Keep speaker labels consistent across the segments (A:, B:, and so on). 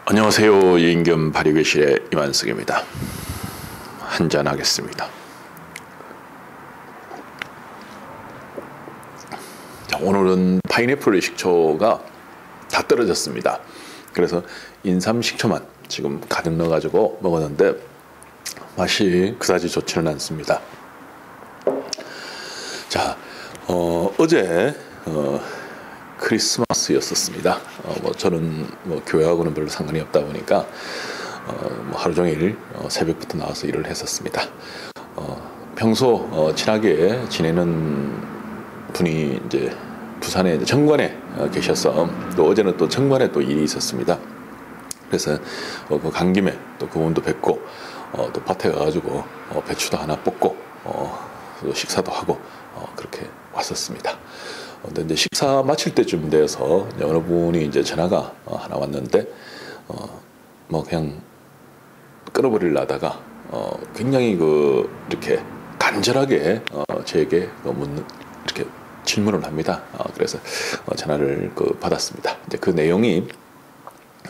A: 안녕하세요. 유인겸 발효교실의 이완석입니다. 한잔 하겠습니다. 자, 오늘은 파인애플 식초가 다 떨어졌습니다. 그래서 인삼 식초만 지금 가득 넣어가지고 먹었는데 맛이 그다지 좋지는 않습니다. 자, 어제 크리스마스였었습니다. 저는 교회하고는 별로 상관이 없다 보니까 하루 종일 새벽부터 나와서 일을 했었습니다. 평소 친하게 지내는 분이 이제 부산에 정관에 계셔서 또 어제는 또 정관에 또 일이 있었습니다. 그래서 간 김에 또 그분도 뵙고 또 밭에 가가지고 배추도 하나 뽑고 또 식사도 하고 그렇게 왔었습니다. 근데 이제 식사 마칠 때쯤 되어서 어느 분이 이제 전화가 하나 왔는데 그냥 끊어버리려다가 굉장히 이렇게 간절하게 저에게 이렇게 질문을 합니다. 그래서 전화를 받았습니다. 이제 그 내용이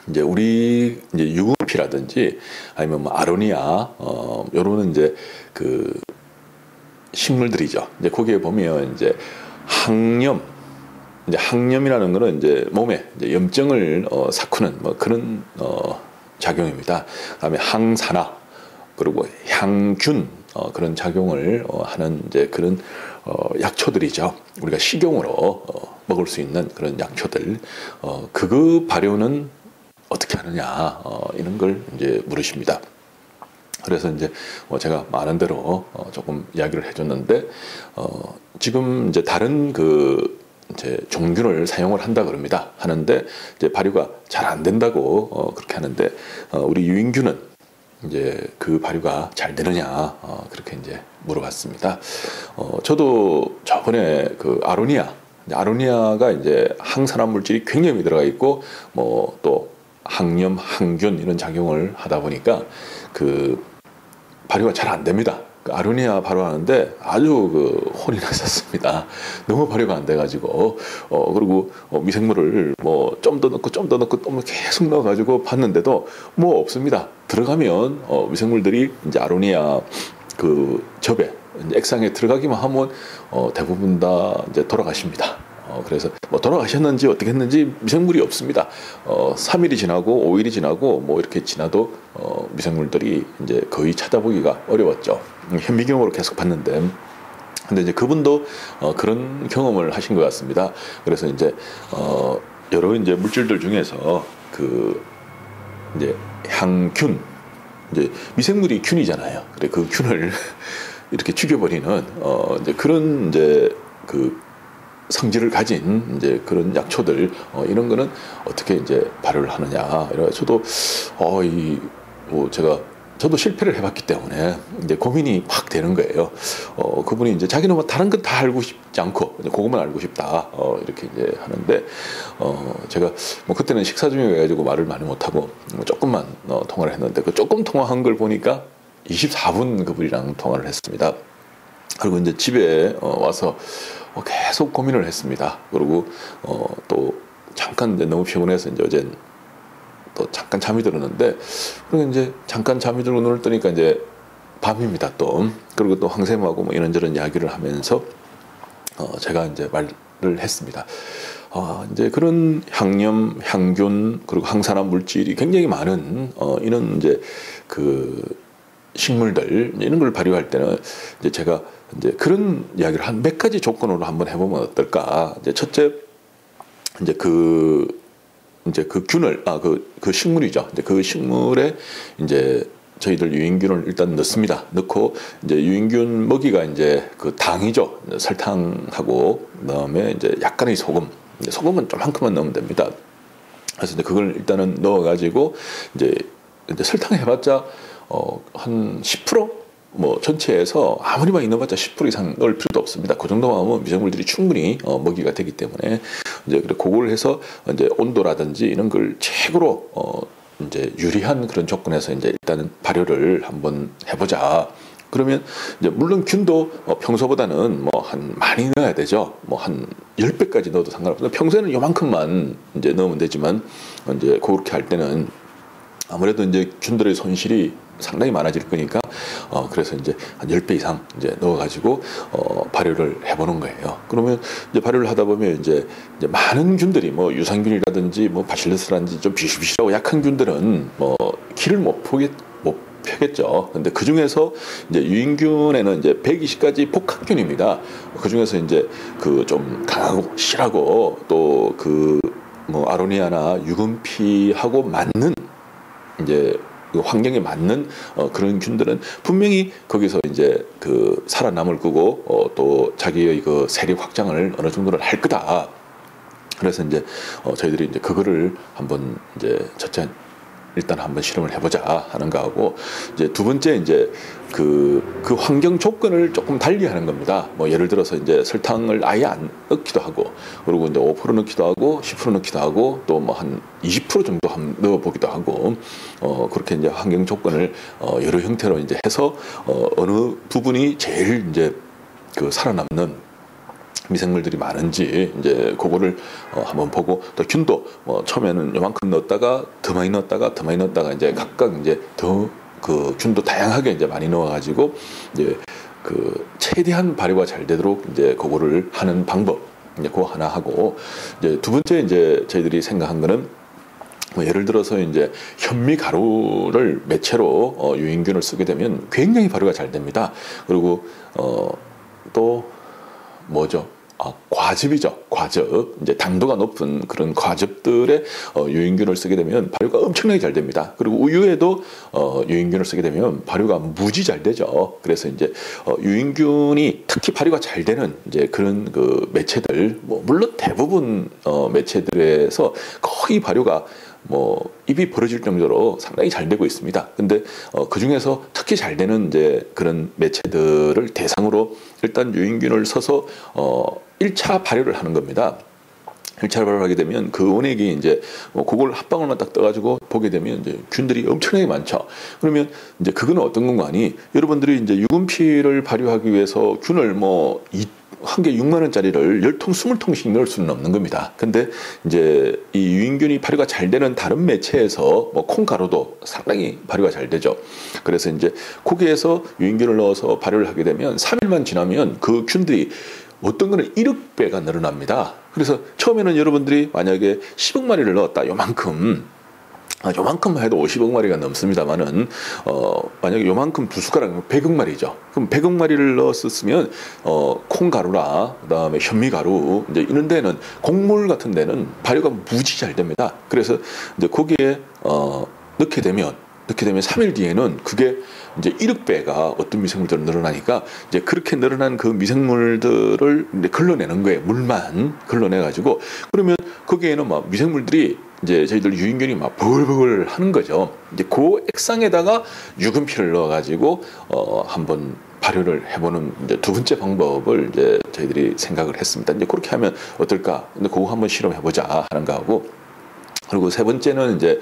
A: 이제 우리 이제 유구피라든지 아니면 아로니아 요런 이제 그 식물들이죠. 이제 거기에 보면 이제 항염이라는 거는 이제 몸에 이제 염증을 삭히는 그런 작용입니다. 그다음에 항산화 그리고 향균 그런 작용을 하는 이제 그런 약초들이죠. 우리가 식용으로 먹을 수 있는 그런 약초들 그거 발효는 어떻게 하느냐 이런 걸 이제 물으십니다. 그래서 이제 제가 많은 대로 조금 이야기를 해줬는데 지금 이제 다른 이제 종균을 사용을 한다 그럽니다. 하는데 이제 발효가 잘 안 된다고 그렇게 하는데 우리 유인균은 이제 그 발효가 잘 되느냐 그렇게 이제 물어봤습니다. 저도 저번에 아로니아가 이제 항산화 물질이 굉장히 많이 들어가 있고 또 항염, 항균 이런 작용을 하다 보니까 발효가 잘 안 됩니다. 아로니아 발효하는데 아주 혼이 났었습니다. 너무 발효가 안 돼가지고 그리고 미생물을 좀 더 넣고 좀 더 넣고 또 계속 넣어가지고 봤는데도 없습니다. 들어가면 미생물들이 이제 아로니아 접에 이제 액상에 들어가기만 하면 대부분 다 이제 돌아가십니다. 그래서 돌아가셨는지 어떻게 했는지 미생물이 없습니다. 3일이 지나고 5일이 지나고 이렇게 지나도 미생물들이 이제 거의 찾아보기가 어려웠죠. 현미경으로 계속 봤는데 근데 이제 그분도 그런 경험을 하신 것 같습니다. 그래서 이제 여러 이제 물질들 중에서 이제 향균 이제 미생물이 균이잖아요. 그래 그 균을 이렇게 죽여버리는 이제 그런 이제 성질을 가진 이제 그런 약초들 이런 거는 어떻게 이제 발효를 하느냐. 이래 저도 저도 실패를 해봤기 때문에 이제 고민이 막 되는 거예요. 그분이 이제 자기는 다른 건 다 알고 싶지 않고 이제 그것만 알고 싶다 이렇게 이제 하는데 제가 그때는 식사 중에 가지고 말을 많이 못 하고 조금만 통화를 했는데 그 조금 통화한 걸 보니까 24분 그분이랑 통화를 했습니다. 그리고 이제 집에 와서 계속 고민을 했습니다. 그리고 또 잠깐 이제 너무 피곤해서 이제 어제 또 잠깐 잠이 들었는데 그리고 이제 잠깐 잠이 들고 눈을 뜨니까 이제 밤입니다 또. 그리고 또 황쌤하고 이런저런 이야기를 하면서 제가 이제 말을 했습니다. 이제 그런 향염, 향균 그리고 항산화 물질이 굉장히 많은 이런 이제 식물들 이런 걸 발효할 때는 이제 제가 이제 그런 이야기를 한 몇 가지 조건으로 한번 해보면 어떨까. 이제 첫째 이제 그 균을 그 식물이죠. 이제 그 식물에 이제 저희들 유인균을 일단 넣습니다. 넣고 이제 유인균 먹이가 이제 당이죠. 설탕하고 그다음에 이제 약간의 소금은 좀만큼만 넣으면 됩니다. 그래서 이제 그걸 일단은 넣어가지고 이제 설탕 해봤자 한 10% 전체에서 아무리 많이 넣어봤자 10% 이상 넣을 필요도 없습니다. 그 정도만 하면 미생물들이 충분히 먹이가 되기 때문에 이제 그걸 해서 이제 온도라든지 이런 걸 최고로 이제 유리한 그런 조건에서 이제 일단은 발효를 한번 해보자. 그러면 이제 물론 균도 평소보다는 한 많이 넣어야 되죠. 한 10배까지 넣어도 상관없어요. 평소에는 요만큼만 이제 넣으면 되지만 이제 그렇게 할 때는 아무래도 이제 균들의 손실이 상당히 많아질 거니까 그래서 이제 한 10배 이상 이제 넣어가지고 발효를 해보는 거예요. 그러면 이제 발효를 하다 보면 이제 많은 균들이 뭐 유산균이라든지 뭐 바실러스라든지 좀 비실비실하고 약한 균들은 뭐 키를 못 펴겠죠. 근데 그 중에서 이제 유인균에는 이제 120가지 복합균입니다. 그 중에서 이제 그 좀 강하고 실하고 또 그 뭐 아로니아나 유금피하고 맞는 이제 그 환경에 맞는 그런 균들은 분명히 거기서 이제 그 살아남을 거고 또 자기의 그 세력 확장을 어느 정도는 할 거다. 그래서 이제 저희들이 이제 그거를 한번 이제 첫째 일단 한번 실험을 해보자 하는 거하고 이제 두 번째 이제 그 환경 조건을 조금 달리 하는 겁니다. 뭐 예를 들어서 이제 설탕을 아예 안 넣기도 하고 그리고 이제 5% 넣기도 하고 10% 넣기도 하고 또 뭐 한 20% 정도 한번 넣어보기도 하고 그렇게 이제 환경 조건을 여러 형태로 이제 해서 어느 부분이 제일 이제 그 살아남는 미생물들이 많은지 이제 그거를 한번 보고 또 균도 처음에는 요만큼 넣었다가 더 많이 넣었다가 이제 각각 이제 더 그 균도 다양하게 이제 많이 넣어가지고 이제 그 최대한 발효가 잘 되도록 이제 그거를 하는 방법 이제 그거 하나 하고 이제 두 번째 이제 저희들이 생각한 거는 뭐 예를 들어서 이제 현미가루를 매체로 유인균을 쓰게 되면 굉장히 발효가 잘 됩니다. 그리고 또 뭐죠? 과즙이죠. 과즙. 이제 당도가 높은 그런 과즙들의 유인균을 쓰게 되면 발효가 엄청나게 잘 됩니다. 그리고 우유에도 유인균을 쓰게 되면 발효가 무지 잘 되죠. 그래서 이제 유인균이 특히 발효가 잘 되는 이제 그런 그 매체들, 뭐 물론 대부분 매체들에서 거의 발효가 뭐 입이 벌어질 정도로 상당히 잘 되고 있습니다. 근데 그 중에서 특히 잘 되는 이제 그런 매체들을 대상으로 일단 유인균을 써서 1차 발효를 하는 겁니다. 1차 발효를 하게 되면 그 원액이 이제 그걸 한 방울만 딱 떠가지고 보게 되면 이제 균들이 엄청나게 많죠. 그러면 이제 그거는 어떤 건가니 여러분들이 이제 유금피를 발효하기 위해서 균을 뭐 한 개 6만 원짜리를 10통, 20통씩 넣을 수는 없는 겁니다. 근데 이제 이 유인균이 발효가 잘 되는 다른 매체에서 뭐 콩가루도 상당히 발효가 잘 되죠. 그래서 이제 거기에서 유인균을 넣어서 발효를 하게 되면 3일만 지나면 그 균들이 어떤 거는 1억 배가 늘어납니다. 그래서 처음에는 여러분들이 만약에 10억 마리를 넣었다. 요만큼 해도 50억 마리가 넘습니다만은 만약에 요만큼 두 숟가락 100억 마리죠. 그럼 100억 마리를 넣었으면 콩가루나 그다음에 현미가루 이제 이런 데는 곡물 같은 데는 발효가 무지 잘 됩니다. 그래서 이제 거기에 넣게 되면 3일 뒤에는 그게 이제 1억 배가 어떤 미생물들은 늘어나니까 이제 그렇게 늘어난 그 미생물들을 이제 걸러내는 거예요. 물만 걸러내가지고 그러면 거기에는 막 미생물들이 이제 저희들 유인균이 막 버글버글 하는 거죠. 이제 그 액상에다가 유금피를 넣어가지고 한번 발효를 해보는 이제 두 번째 방법을 이제 저희들이 생각을 했습니다. 이제 그렇게 하면 어떨까? 근데 그거 한번 실험해보자 하는 거하고. 그리고 세 번째는 이제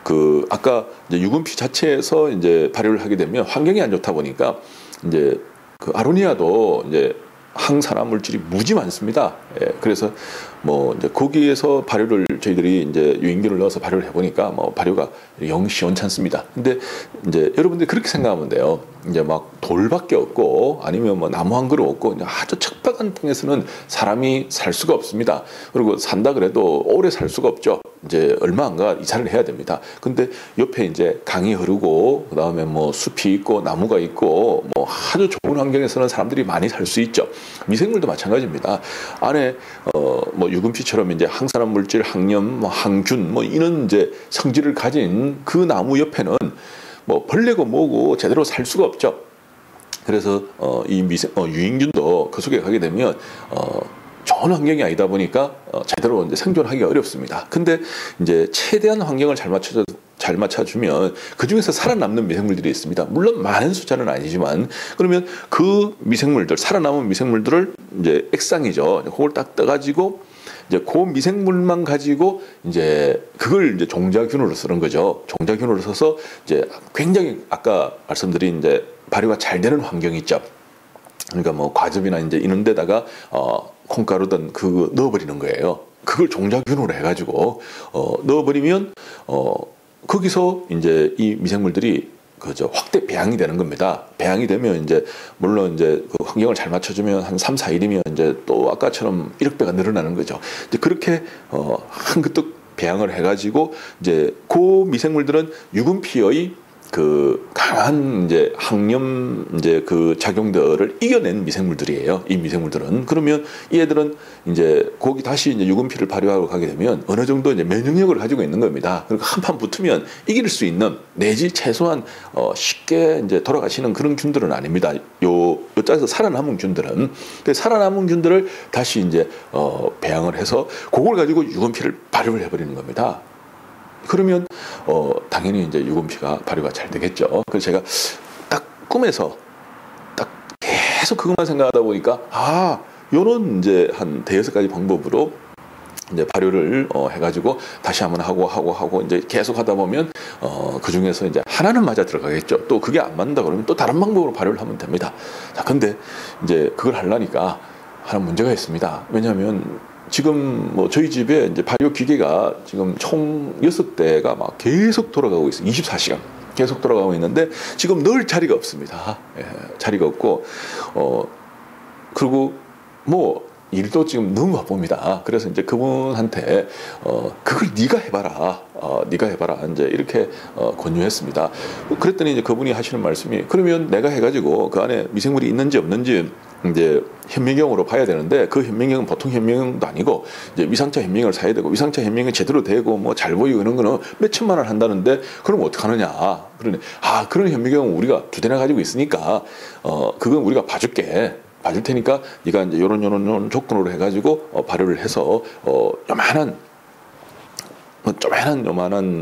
A: 그 아까 이제 유금피 자체에서 이제 발효를 하게 되면 환경이 안 좋다 보니까 이제 그 아로니아도 이제 항산화 물질이 무지 많습니다. 예, 그래서 뭐 이제 거기에서 발효를 저희들이 이제 유인균을 넣어서 발효를 해보니까 뭐 발효가 영 시원찮습니다. 근데 이제 여러분들이 그렇게 생각하면 돼요. 이제 막 돌밖에 없고 아니면 뭐 나무 한 그루 없고 아주 척박한 땅에서는 사람이 살 수가 없습니다. 그리고 산다 그래도 오래 살 수가 없죠. 이제 얼마 안 가 이사를 해야 됩니다. 근데 옆에 이제 강이 흐르고 그다음에 뭐 숲이 있고 나무가 있고 뭐 아주 좋은 환경에서는 사람들이 많이 살 수 있죠. 미생물도 마찬가지입니다. 안에 뭐 유금피처럼 이제 항산화 물질, 항염, 뭐 항균 뭐 이런 이제 성질을 가진 그 나무 옆에는 뭐 벌레고 뭐고 제대로 살 수가 없죠. 그래서 이 유인균도 그 속에 가게 되면 좋은 환경이 아니다 보니까 제대로 이제 생존하기가 어렵습니다. 근데 이제 최대한 환경을 잘 맞춰주면 그 중에서 살아남는 미생물들이 있습니다. 물론 많은 숫자는 아니지만 그러면 그 미생물들 살아남은 미생물들을 이제 액상이죠. 그걸 딱 떠가지고 이제 그 미생물만 가지고 이제 그걸 이제 종자균으로 쓰는 거죠. 종자균으로 써서 이제 굉장히 아까 말씀드린 이제 발효가 잘 되는 환경이 있죠. 그러니까 뭐 과즙이나 이제 이런 데다가 콩가루든 그거 넣어버리는 거예요. 그걸 종자균으로 해가지고 넣어버리면 거기서 이제 이 미생물들이 그저 확대 배양이 되는 겁니다. 배양이 되면 이제 물론 이제 그 환경을 잘 맞춰주면 한 3, 4일이면 이제 또 아까처럼 1억 배가 늘어나는 거죠. 이제 그렇게 한그뜩 배양을 해가지고 이제 그 미생물들은 유분피의 그 강한 이제 항염 이제 그 작용들을 이겨낸 미생물들이에요. 이 미생물들은. 그러면 이 애들은 이제 거기 다시 이제 유분피를 발효하러 가게 되면 어느 정도 이제 면역력을 가지고 있는 겁니다. 그러니까 한판 붙으면 이길 수 있는 내지 최소한 쉽게 이제 돌아가시는 그런 균들은 아닙니다. 요짝에서 살아남은 균들은. 살아남은 균들을 다시 이제 배양을 해서 그걸 가지고 유분피를 발효를 해버리는 겁니다. 그러면 당연히 이제 유분피가 발효가 잘 되겠죠. 그래서 제가 딱 꿈에서 딱 계속 그것만 생각하다 보니까 요런 이제 한 대여섯 가지 방법으로 이제 발효를 해가지고 다시 한번 하고 이제 계속 하다 보면 그 중에서 이제 하나는 맞아 들어가겠죠. 또 그게 안 맞는다 그러면 또 다른 방법으로 발효를 하면 됩니다. 자, 근데 이제 그걸 하려니까 하나 문제가 있습니다. 왜냐하면 지금 뭐 저희 집에 이제 발효 기계가 지금 총 6대가 막 계속 돌아가고 있어요. 24시간 계속 돌아가고 있는데 지금 넣을 자리가 없습니다. 예, 자리가 없고 그리고 뭐 일도 지금 너무 바쁩니다. 그래서 이제 그분한테 그걸 네가 해봐라. 네가 해봐라. 이제 이렇게 권유했습니다. 그랬더니 이제 그분이 하시는 말씀이 그러면 내가 해가지고 그 안에 미생물이 있는지 없는지 이제 현미경으로 봐야 되는데 그 현미경은 보통 현미경도 아니고 이제 위상차 현미경을 사야 되고 위상차 현미경이 제대로 되고 뭐 잘 보이고 이런 거는 몇 천만 원 한다는데 그럼 어떡하느냐. 그러네. 그런 현미경은 우리가 2대나 가지고 있으니까 그건 우리가 봐줄 테니까 네가 이제 요런 조건으로 해가지고 발효를 해서 요만한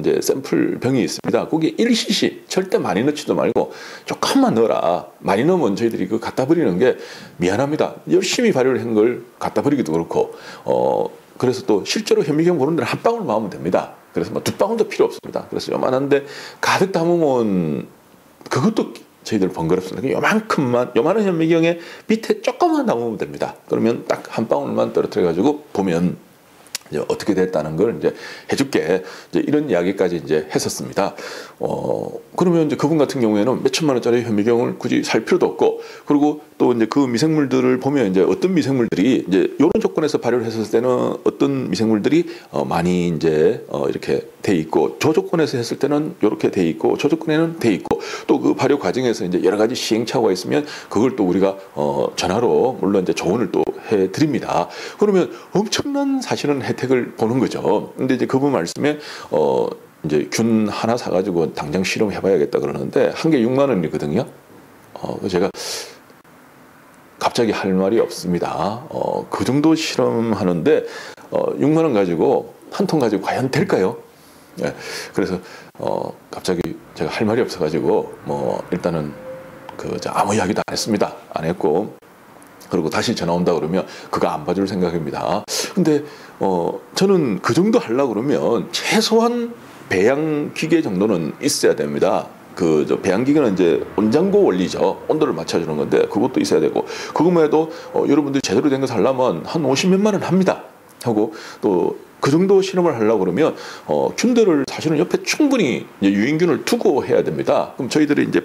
A: 이제 샘플 병이 있습니다. 거기에 1cc 절대 많이 넣지도 말고 조금만 넣어라. 많이 넣으면 저희들이 그 갖다 버리는 게 미안합니다. 열심히 발효를 한 걸 갖다 버리기도 그렇고 그래서 또 실제로 현미경 보는 데는 한 방울 마으면 됩니다. 그래서 뭐 2방울도 필요 없습니다. 그래서 요만한데 가득 담으면 그것도 저희들 번거롭습니다. 요만한 현미경에 밑에 조금만 담으면 됩니다. 그러면 딱 한 방울만 떨어뜨려 가지고 보면 이제 어떻게 됐다는 걸 이제 해줄게. 이제 이런 이야기까지 이제 했었습니다. 그러면 이제 그분 같은 경우에는 몇 천만 원짜리 현미경을 굳이 살 필요도 없고, 그리고 또 이제 그 미생물들을 보면 이제 어떤 미생물들이 이제 이런 조건에서 발효를 했을 때는 어떤 미생물들이 많이 이제 이렇게 돼 있고, 저 조건에서 했을 때는 이렇게 돼 있고, 저 조건에는 돼 있고, 또 그 발효 과정에서 이제 여러 가지 시행착오가 있으면 그걸 또 우리가 전화로 물론 이제 조언을 또 해드립니다. 그러면 엄청난 사실은 혜택을 보는 거죠. 근데 이제 그분 말씀에 이제 균 하나 사가지고 당장 실험해봐야겠다 그러는데 한 개 6만 원이거든요. 제가 갑자기 할 말이 없습니다. 그 정도 실험하는데 6만 원 가지고 한 통 가지고 과연 될까요? 예, 그래서 갑자기 제가 할 말이 없어가지고 뭐 일단은 아무 이야기도 안 했습니다. 안 했고, 그리고 다시 전화 온다 그러면 그거 안 봐줄 생각입니다. 근데 저는 그 정도 하려고 그러면 최소한 배양 기계 정도는 있어야 됩니다. 저 배양 기계는 이제 온장고 원리죠. 온도를 맞춰주는 건데 그것도 있어야 되고, 그것만 해도 여러분들이 제대로 된 거 하려면 한 50몇만 원 합니다. 하고 또 그 정도 실험을 하려고 그러면 균들을 사실은 옆에 충분히 이제 유인균을 두고 해야 됩니다. 그럼 저희들이 이제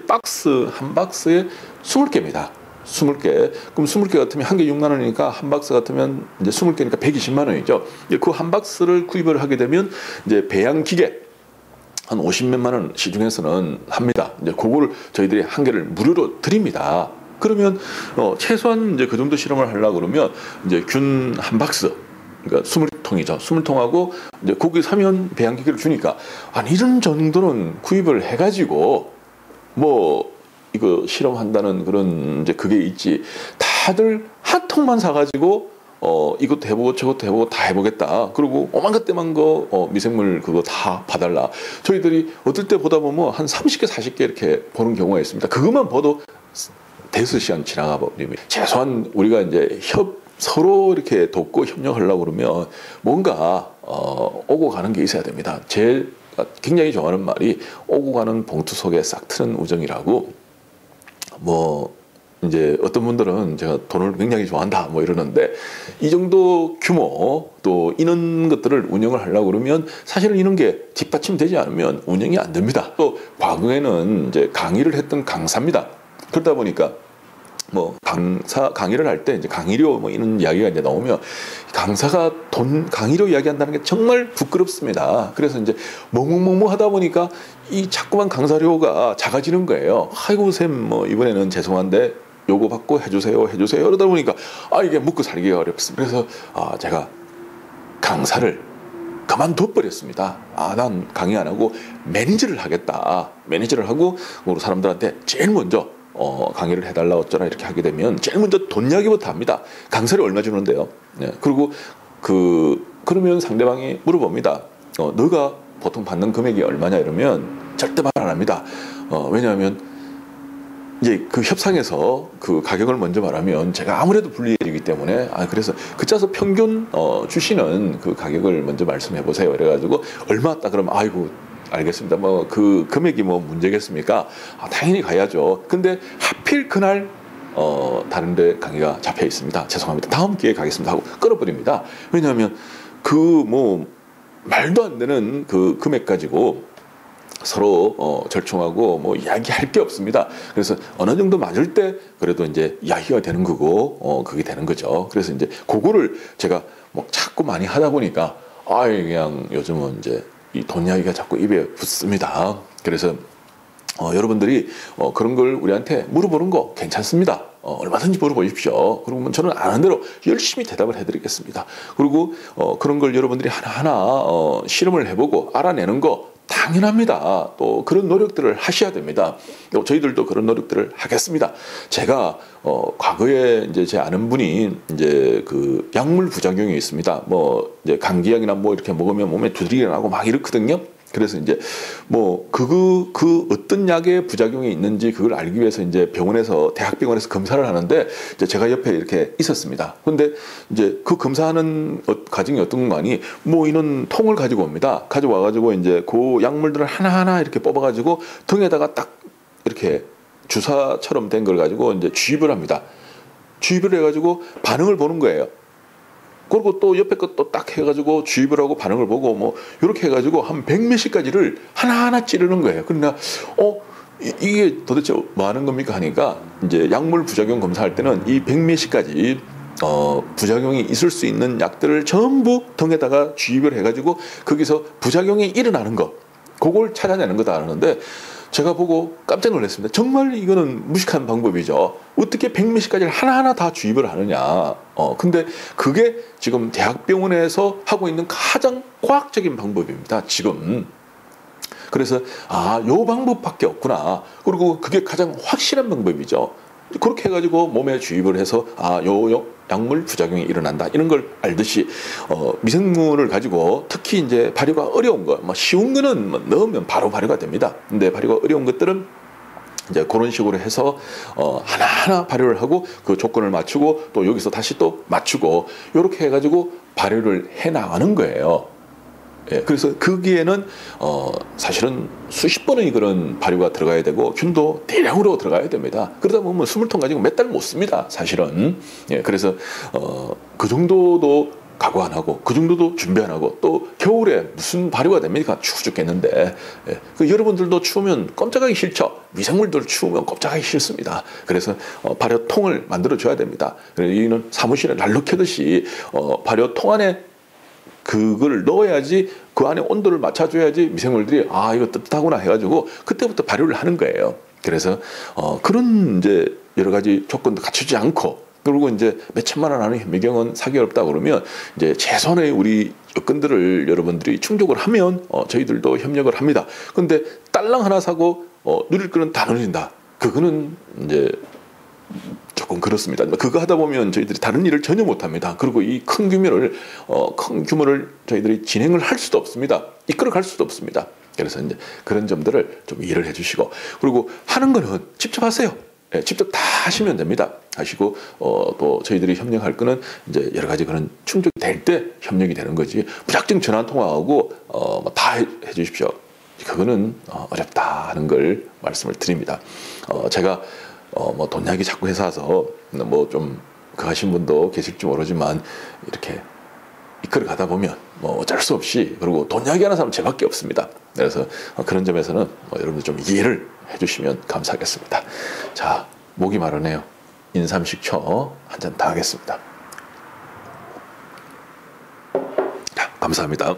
A: 한 박스에 20개입니다. 20개. 그럼 20개 같으면 한 개 6만 원이니까 한 박스 같으면 이제 20개니까 120만 원이죠. 그 한 박스를 구입을 하게 되면 이제 배양 기계 한 50몇만 원 시중에서는 합니다. 이제 그거를 저희들이 한 개를 무료로 드립니다. 그러면 최소한 이제 그 정도 실험을 하려고 그러면 이제 균 한 박스, 그러니까 20통이죠. 20통하고 이제 거기 사면 배양기계를 주니까 이런 정도는 구입을 해가지고 뭐 이거 실험한다는 그런 이제 그게 있지. 다들 한 통만 사가지고 이것도 해보고 저것도 해보고 다 해보겠다. 그리고 오만가때만 거 미생물 그거 다 봐달라. 저희들이 어떨 때 보다 보면 한 30개 40개 이렇게 보는 경우가 있습니다. 그것만 봐도 대여섯 시간 지나가 버립니다. 최소한 우리가 이제 서로 이렇게 돕고 협력하려고 그러면 뭔가 오고 가는 게 있어야 됩니다. 제가 굉장히 좋아하는 말이 오고 가는 봉투 속에 싹 트는 우정이라고. 뭐 이제 어떤 분들은 제가 돈을 굉장히 좋아한다 뭐 이러는데, 이 정도 규모 또 이런 것들을 운영을 하려고 그러면 사실은 이런 게 뒷받침되지 않으면 운영이 안 됩니다. 또 과거에는 이제 강의를 했던 강사입니다. 그러다 보니까 뭐 강의를 할 때 이제 강의료 뭐 이런 이야기가 이제 나오면 강사가 강의료 이야기한다는 게 정말 부끄럽습니다. 그래서 이제 멍멍멍멍 하다 보니까 이 자꾸만 강사료가 작아지는 거예요. 아이고 쌤 뭐 이번에는 죄송한데 요거 받고 해주세요 그러다 보니까 이게 먹고 살기가 어렵습니다. 그래서 제가 강사를 그만둬 버렸습니다. 난 강의 안 하고 매니저를 하겠다. 매니저를 하고 사람들한테 제일 먼저 강의를 해달라 어쩌라 이렇게 하게 되면 제일 먼저 돈 이야기부터 합니다. 강사를 얼마 주는데요. 네. 그리고 그러면 상대방이 물어봅니다. 너가 보통 받는 금액이 얼마냐 이러면 절대 말 안 합니다. 왜냐하면 이제 그 협상에서 그 가격을 먼저 말하면 제가 아무래도 불리해지기 때문에 그래서 그짜서 평균 주시는 그 가격을 먼저 말씀해 보세요. 이래가지고 얼마 딱 그러면 아이고 알겠습니다. 뭐 그 금액이 뭐 문제겠습니까? 당연히 가야죠. 근데 하필 그날 다른데 강의가 잡혀 있습니다. 죄송합니다. 다음 기회에 가겠습니다 하고 끊어버립니다. 왜냐하면 그 뭐 말도 안 되는 그 금액 가지고 서로 절충하고 뭐 이야기할 게 없습니다. 그래서 어느 정도 맞을 때 그래도 이제 이야기가 되는 거고 그게 되는 거죠. 그래서 이제 그거를 제가 뭐 자꾸 많이 하다 보니까 그냥 요즘은 이제 이 돈 이야기가 자꾸 입에 붙습니다. 그래서 여러분들이 그런 걸 우리한테 물어보는 거 괜찮습니다. 얼마든지 물어보십시오. 그러면 저는 아는 대로 열심히 대답을 해드리겠습니다. 그리고 그런 걸 여러분들이 하나하나 실험을 해보고 알아내는 거 당연합니다. 또 그런 노력들을 하셔야 됩니다. 저희들도 그런 노력들을 하겠습니다. 제가 과거에 이제 제 아는 분이 이제 그 약물 부작용이 있습니다. 뭐 이제 감기약이나 뭐 이렇게 먹으면 몸에 두드리가 나고 막 이렇거든요. 그래서 이제 뭐 그 어떤 약의 부작용이 있는지 그걸 알기 위해서 이제 병원에서 대학병원에서 검사를 하는데 이제 제가 옆에 이렇게 있었습니다. 근데 이제 그 검사하는 과정이 어떤 거니 뭐 이런 통을 가지고 옵니다. 가져와 가지고 이제 그 약물들을 하나하나 이렇게 뽑아 가지고 통에다가 딱 이렇게 주사처럼 된 걸 가지고 이제 주입을 합니다. 주입을 해 가지고 반응을 보는 거예요. 그리고 또 옆에 것도 딱 해가지고 주입을 하고 반응을 보고 뭐 이렇게 해가지고 한 100몇십 가지를 하나하나 찌르는 거예요. 그러나 이게 도대체 뭐 하는 겁니까 하니까 이제 약물 부작용 검사할 때는 이 100몇십 가지 부작용이 있을 수 있는 약들을 전부 통에다가 주입을 해가지고 거기서 부작용이 일어나는 거 그걸 찾아내는 거다 하는데 제가 보고 깜짝 놀랐습니다. 정말 이거는 무식한 방법이죠. 어떻게 100몇십 가지를 하나하나 다 주입을 하느냐. 근데 그게 지금 대학병원에서 하고 있는 가장 과학적인 방법입니다. 지금. 그래서 요 방법밖에 없구나. 그리고 그게 가장 확실한 방법이죠. 그렇게 해가지고 몸에 주입을 해서 요 약물 부작용이 일어난다 이런 걸 알듯이 미생물을 가지고 특히 이제 발효가 어려운 거, 뭐 쉬운 거는 뭐 넣으면 바로 발효가 됩니다. 근데 발효가 어려운 것들은 이제 그런 식으로 해서 하나하나 발효를 하고 그 조건을 맞추고 또 여기서 다시 또 맞추고 이렇게 해가지고 발효를 해 나가는 거예요. 예, 그래서 거기에는 사실은 수십 번의 그런 발효가 들어가야 되고 균도 대량으로 들어가야 됩니다. 그러다 보면 20통 가지고 몇 달 못 씁니다. 사실은. 예, 그래서 그 정도도 각오 안 하고 그 정도도 준비 안 하고 또 겨울에 무슨 발효가 됩니까? 추워 죽겠는데. 예, 여러분들도 추우면 꼼짝하기 싫죠. 미생물들 추우면 꼼짝하기 싫습니다. 그래서 발효통을 만들어 줘야 됩니다. 이는 사무실에 난로 켜듯이 발효통 안에 그걸 넣어야지 그 안에 온도를 맞춰줘야지 미생물들이 이거 뜨뜻하구나 해가지고 그때부터 발효를 하는 거예요. 그래서 그런 이제 여러 가지 조건도 갖추지 않고 그리고 이제 몇 천만 원 하는 현미경은 사기 어렵다 그러면 이제 최소한의 우리 여건들을 여러분들이 충족을 하면 저희들도 협력을 합니다. 근데 딸랑 하나 사고 누릴 거는 다 누린다. 그거는 이제 조금 그렇습니다. 그거 하다 보면 저희들이 다른 일을 전혀 못합니다. 그리고 이 큰 규모를 저희들이 진행을 할 수도 없습니다. 이끌어갈 수도 없습니다. 그래서 이제 그런 점들을 좀 이해를 해주시고 그리고 하는 거는 직접 하세요. 예, 직접 다 하시면 됩니다. 하시고 또 저희들이 협력할 거는 이제 여러 가지 그런 충족이 될 때 협력이 되는 거지 무작정 전화 통화하고 다 해주십시오. 그거는 어렵다는 걸 말씀을 드립니다. 제가 뭐 돈 이야기 자꾸 해서 뭐 좀 그 하신 분도 계실지 모르지만 이렇게 이끌어 가다 보면 뭐 어쩔 수 없이, 그리고 돈 이야기하는 사람 제밖에 없습니다. 그래서 그런 점에서는 뭐 여러분들 좀 이해를 해주시면 감사하겠습니다. 자, 목이 마르네요. 인삼식초 한 잔 더 하겠습니다. 자, 감사합니다.